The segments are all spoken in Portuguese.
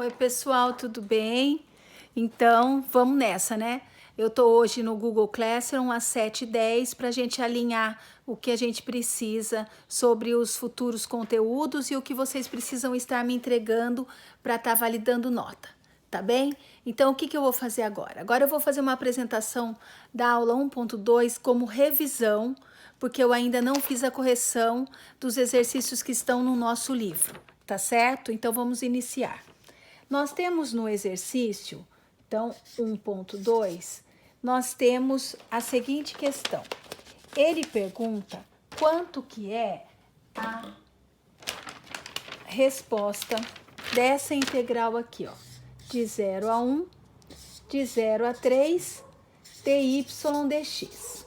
Oi, pessoal, tudo bem? Então, vamos nessa, né? Eu tô hoje no Google Classroom às 7h10 para a gente alinhar o que a gente precisa sobre os futuros conteúdos e o que vocês precisam estar me entregando para estar validando nota, tá bem? Então, o que eu vou fazer agora? Agora eu vou fazer uma apresentação da aula 1.2 como revisão, porque eu ainda não fiz a correção dos exercícios que estão no nosso livro, tá certo? Então, vamos iniciar. Nós temos no exercício, então, 1.2, nós temos a seguinte questão. Ele pergunta quanto que é a resposta dessa integral aqui, ó, de 0 a 1, de 0 a 3, dy dx.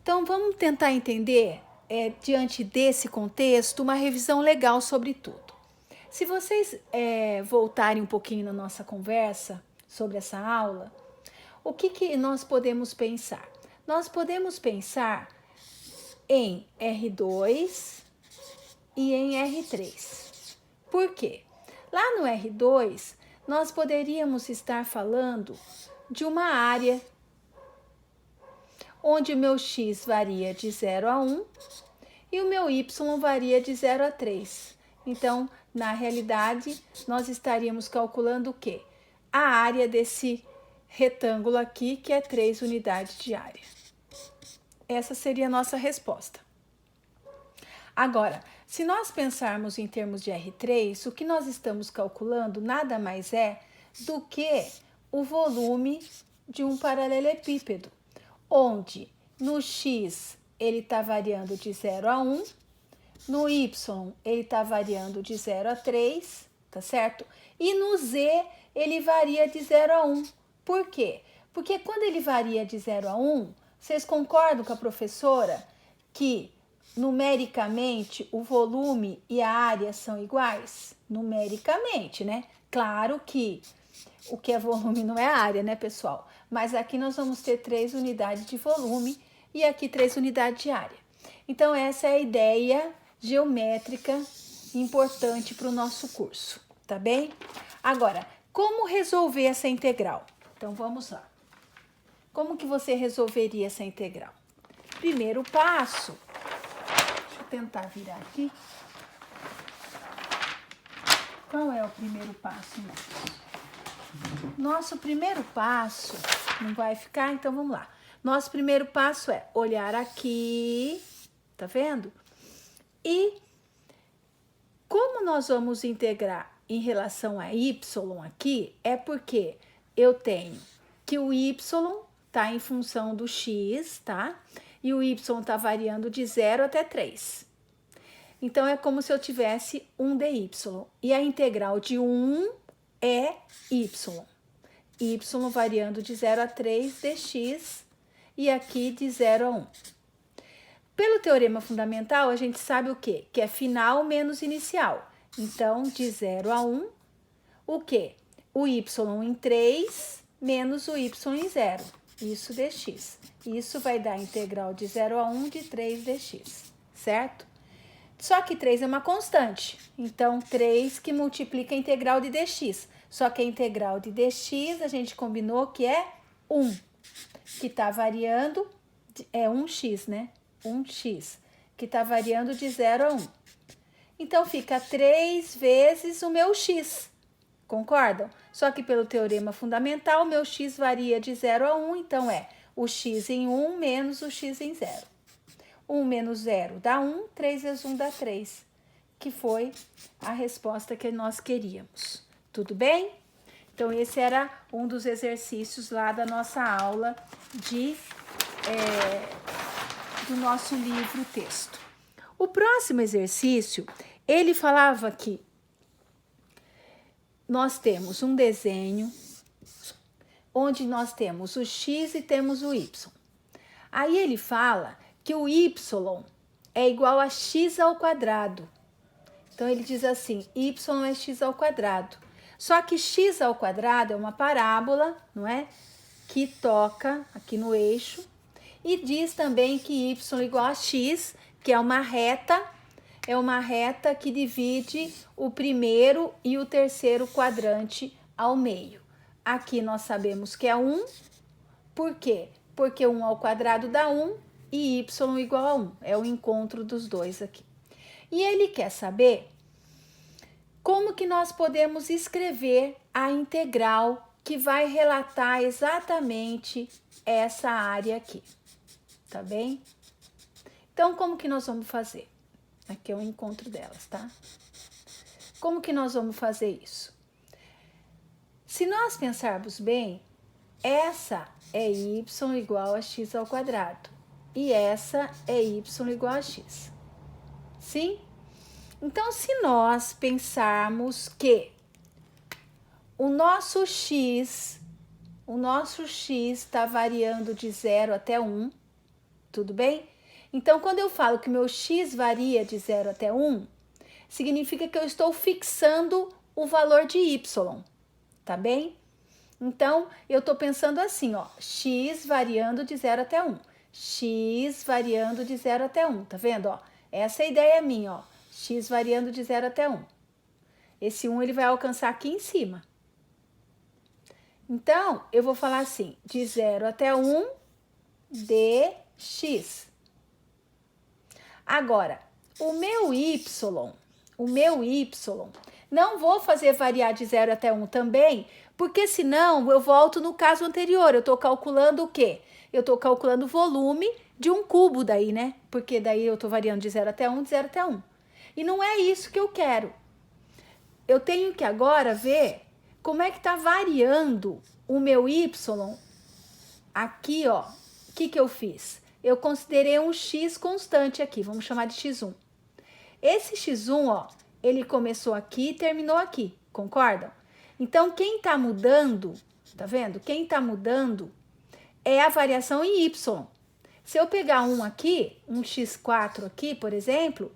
Então, vamos tentar entender, diante desse contexto, uma revisão legal sobre tudo. Se vocês voltarem um pouquinho na nossa conversa sobre essa aula, o que nós podemos pensar? Nós podemos pensar em R2 e em R3. Por quê? Lá no R2, nós poderíamos estar falando de uma área onde o meu x varia de 0 a 1 e o meu y varia de 0 a 3. Então, na realidade, nós estaríamos calculando o quê? A área desse retângulo aqui, que é 3 unidades de área. Essa seria a nossa resposta. Agora, se nós pensarmos em termos de R3, o que nós estamos calculando nada mais é do que o volume de um paralelepípedo, onde no x ele está variando de 0 a 1, no y ele está variando de 0 a 3, tá certo? E no z ele varia de 0 a 1. Por quê? Porque quando ele varia de 0 a 1, vocês concordam com a professora que numericamente o volume e a área são iguais? Numericamente, né? Claro que o que é volume não é área, né, pessoal? Mas aqui nós vamos ter 3 unidades de volume e aqui 3 unidades de área. Então, essa é a ideia geométrica importante para o nosso curso, tá bem? Agora, como resolver essa integral? Então, vamos lá. Como que você resolveria essa integral? Primeiro passo, deixa eu tentar virar aqui. Qual é o primeiro passo nosso? Nosso primeiro passo, não vai ficar? Então, vamos lá. Nosso primeiro passo é olhar aqui, tá vendo? E como nós vamos integrar em relação a y aqui, é porque eu tenho que o y está em função do x, tá? E o y está variando de 0 até 3. Então, é como se eu tivesse um dy. E a integral de 1 é y. Y variando de 0 a 3 dx e aqui de 0 a 1. Pelo teorema fundamental, a gente sabe o quê? Que é final menos inicial. Então, de 0 a 1, o quê? O y em 3 menos o y em 0. Isso dx. Isso vai dar a integral de 0 a 1 de 3 dx, certo? Só que 3 é uma constante. Então, 3 que multiplica a integral de dx. Só que a integral de dx, a gente combinou que é 1. Que está variando, é 1x, né? 1x, que está variando de 0 a 1. Então, fica 3 vezes o meu x, concordam? Só que pelo teorema fundamental, o meu x varia de 0 a 1, então é o x em 1 menos o x em 0. 1 menos 0 dá 1, 3 vezes 1 dá 3, que foi a resposta que nós queríamos. Tudo bem? Então, esse era um dos exercícios lá da nossa aula do nosso livro texto. O próximo exercício, ele falava que nós temos um desenho onde nós temos o x e temos o y. Aí ele fala que o y é igual a x ao quadrado. Então, ele diz assim, y é x ao quadrado. Só que x ao quadrado é uma parábola, não é? Que toca aqui no eixo. E diz também que y é igual a x, que é uma reta é uma reta que divide o primeiro e o terceiro quadrante ao meio. Aqui nós sabemos que é 1. Por quê? Porque 1 ao quadrado dá 1 e y igual a 1. É o encontro dos dois aqui. E ele quer saber como que nós podemos escrever a integral que vai relatar exatamente essa área aqui. Tá bem? Então, como que nós vamos fazer? Aqui é o encontro delas, tá? Como que nós vamos fazer isso? Se nós pensarmos bem, essa é y igual a x ao quadrado e essa é y igual a x. Sim? Então, se nós pensarmos que o nosso x está variando de 0 até 1, tudo bem? Então, quando eu falo que meu x varia de 0 até 1, significa que eu estou fixando o valor de y, tá bem? Então, eu estou pensando assim, ó, x variando de 0 até 1, x variando de 0 até 1, tá vendo, ó? Essa é a ideia minha, ó, x variando de 0 até 1. Esse 1 ele vai alcançar aqui em cima. Então, eu vou falar assim, de 0 até 1 dx. Agora, o meu y, não vou fazer variar de 0 até 1 também, porque senão eu volto no caso anterior. Eu estou calculando o quê? Eu estou calculando o volume de um cubo daí, né? Porque daí eu estou variando de 0 até 1, de 0 até 1. E não é isso que eu quero. Eu tenho que agora ver como é que está variando o meu y aqui, ó. O que eu fiz? Eu considerei um x constante aqui, vamos chamar de x1. Esse x1, ó, ele começou aqui e terminou aqui, concordam? Então, quem tá mudando, tá vendo? Quem tá mudando é a variação em y. Se eu pegar um aqui, um x4 aqui, por exemplo,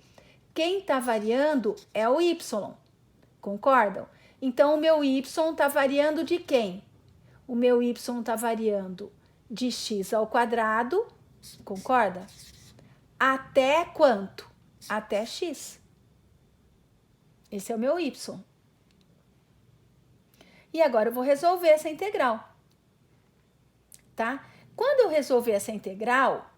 quem tá variando é o y, concordam? Então, o meu y tá variando de quem? O meu y tá variando de x ao quadrado, concorda? Até quanto? Até x. Esse é o meu y. E agora eu vou resolver essa integral, tá? Quando eu resolver essa integral,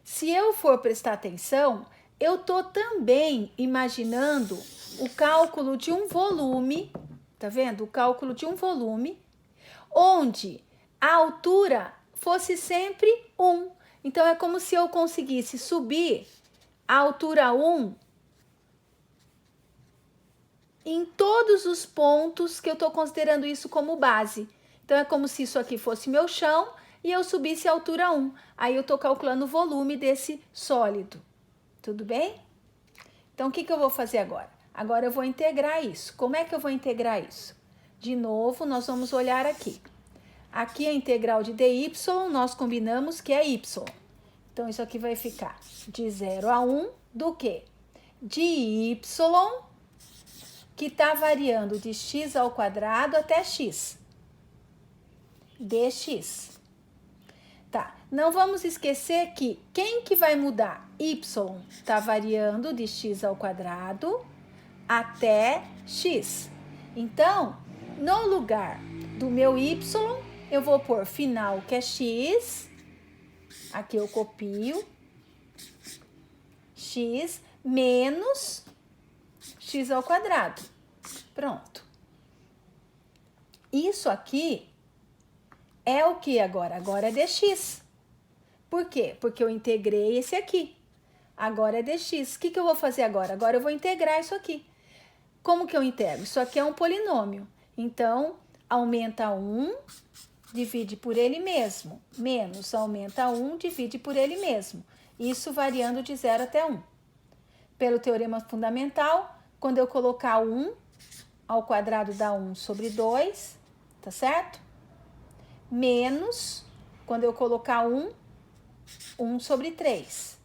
se eu for prestar atenção, eu tô também imaginando o cálculo de um volume, tá vendo? O cálculo de um volume, onde a altura fosse sempre 1. Então, é como se eu conseguisse subir a altura 1 em todos os pontos que eu estou considerando isso como base. Então, é como se isso aqui fosse meu chão e eu subisse a altura 1. Aí, eu estou calculando o volume desse sólido. Tudo bem? Então, o que eu vou fazer agora? Agora, eu vou integrar isso. Como é que eu vou integrar isso? De novo, nós vamos olhar aqui. Aqui a integral de dy, nós combinamos que é y. Então, isso aqui vai ficar de 0 a 1 do quê? De y, que está variando de x ao quadrado até x. Dx. Tá, não vamos esquecer que quem que vai mudar? Y está variando de x ao quadrado até x. Então, no lugar do meu y, eu vou pôr final, que é x. Aqui eu copio. X menos x ao quadrado. Pronto. Isso aqui é o que agora? Agora é dx. Por quê? Porque eu integrei esse aqui. Agora é dx. O que eu vou fazer agora? Agora eu vou integrar isso aqui. Como que eu integro? Isso aqui é um polinômio. Então, aumenta 1, divide por ele mesmo. Menos aumenta 1, divide por ele mesmo. Isso variando de 0 até 1. Pelo teorema fundamental, quando eu colocar 1 ao quadrado dá 1 sobre 2, tá certo? Menos, quando eu colocar 1, 1 sobre 3.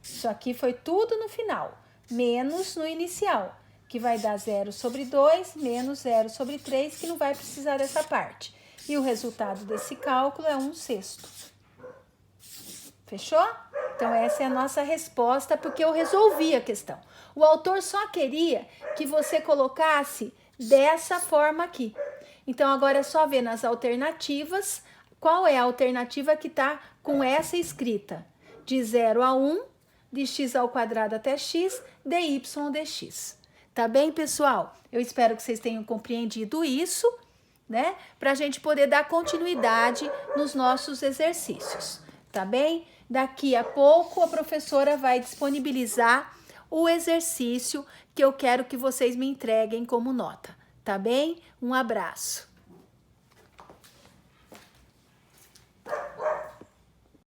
Isso aqui foi tudo no final. Menos no inicial, que vai dar 0 sobre 2, menos 0 sobre 3, que não vai precisar dessa parte. E o resultado desse cálculo é 1/6. Fechou? Então, essa é a nossa resposta, porque eu resolvi a questão. O autor só queria que você colocasse dessa forma aqui. Então, agora é só ver nas alternativas qual é a alternativa que está com essa escrita. De 0 a 1, de x ao quadrado até x, dy dx. Tá bem, pessoal? Eu espero que vocês tenham compreendido isso, né? Para a gente poder dar continuidade nos nossos exercícios, tá bem? Daqui a pouco a professora vai disponibilizar o exercício que eu quero que vocês me entreguem como nota, tá bem? Um abraço.